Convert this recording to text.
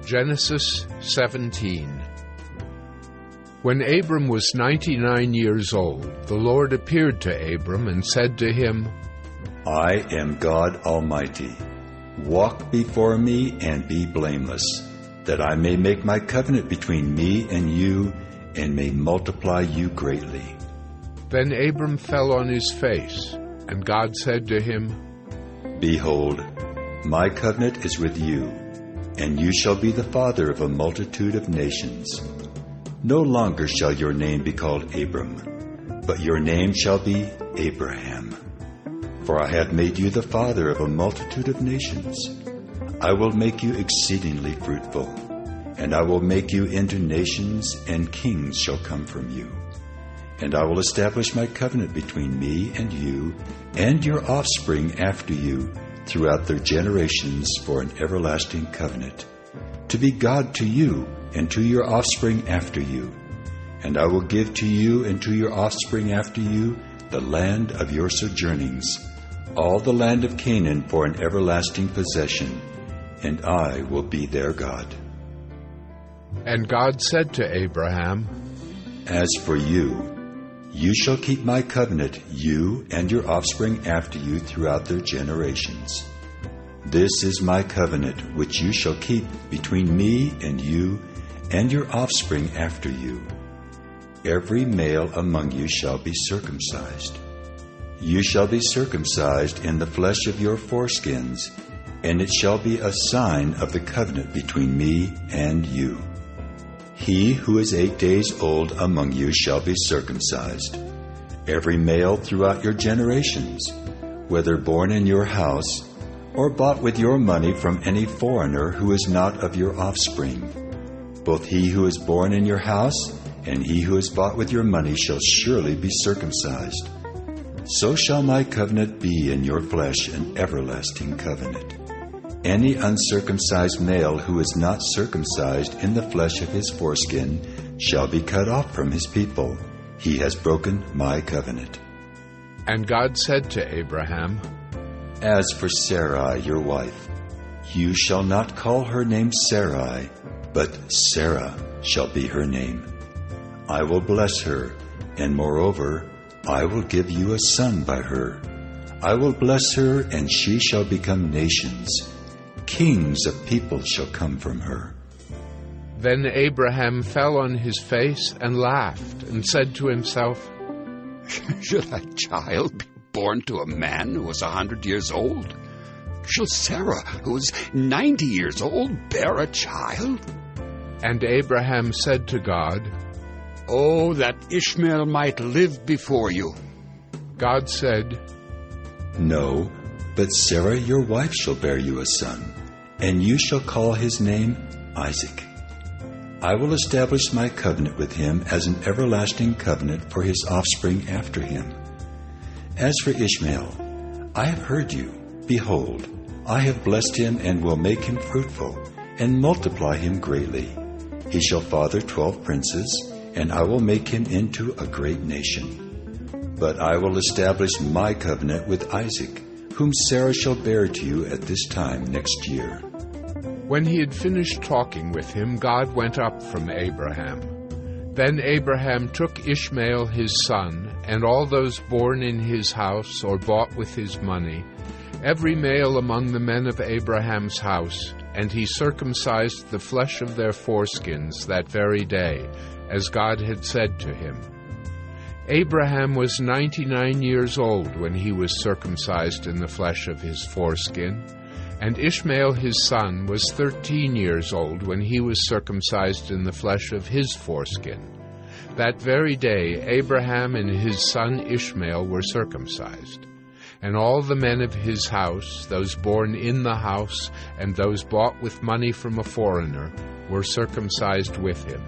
Genesis 17. When Abram was 99 years old, the Lord appeared to Abram and said to him, I am God Almighty. Walk before me and be blameless, that I may make my covenant between me and you, and may multiply you greatly. Then Abram fell on his face, and God said to him, Behold, my covenant is with you, and you shall be the father of a multitude of nations. No longer shall your name be called Abram, but your name shall be Abraham. For I have made you the father of a multitude of nations. I will make you exceedingly fruitful, and I will make you into nations, and kings shall come from you. And I will establish my covenant between me and you, and your offspring after you, throughout their generations for an everlasting covenant, to be God to you and to your offspring after you. And I will give to you and to your offspring after you the land of your sojournings, all the land of Canaan for an everlasting possession, and I will be their God. And God said to Abraham, As for you, you shall keep my covenant, you and your offspring after you throughout their generations. This is my covenant which you shall keep between me and you and your offspring after you. Every male among you shall be circumcised. You shall be circumcised in the flesh of your foreskins, and it shall be a sign of the covenant between me and you. He who is 8 days old among you shall be circumcised, every male throughout your generations, whether born in your house or bought with your money from any foreigner who is not of your offspring. Both he who is born in your house and he who is bought with your money shall surely be circumcised. So shall my covenant be in your flesh, an everlasting covenant. Any uncircumcised male who is not circumcised in the flesh of his foreskin shall be cut off from his people. He has broken my covenant. And God said to Abraham, As for Sarai, your wife, you shall not call her name Sarai, but Sarah shall be her name. I will bless her, and moreover, I will give you a son by her. I will bless her, and she shall become nations. Kings of people shall come from her. Then Abraham fell on his face and laughed, and said to himself, Should a child be born to a man who was 100 years old? Shall Sarah, who is 90 years old, bear a child? And Abraham said to God, Oh, that Ishmael might live before you. God said, No, but Sarah your wife shall bear you a son, and you shall call his name Isaac. I will establish my covenant with him as an everlasting covenant for his offspring after him. As for Ishmael, I have heard you. Behold, I have blessed him and will make him fruitful, and multiply him greatly. He shall father 12 princes, and I will make him into a great nation. But I will establish my covenant with Isaac, whom Sarah shall bear to you at this time next year. When he had finished talking with him, God went up from Abraham. Then Abraham took Ishmael his son, and all those born in his house or bought with his money, every male among the men of Abraham's house, and he circumcised the flesh of their foreskins that very day, as God had said to him. Abraham was 99 years old when he was circumcised in the flesh of his foreskin, and Ishmael his son was 13 years old when he was circumcised in the flesh of his foreskin. That very day Abraham and his son Ishmael were circumcised. And all the men of his house, those born in the house, and those bought with money from a foreigner, were circumcised with him.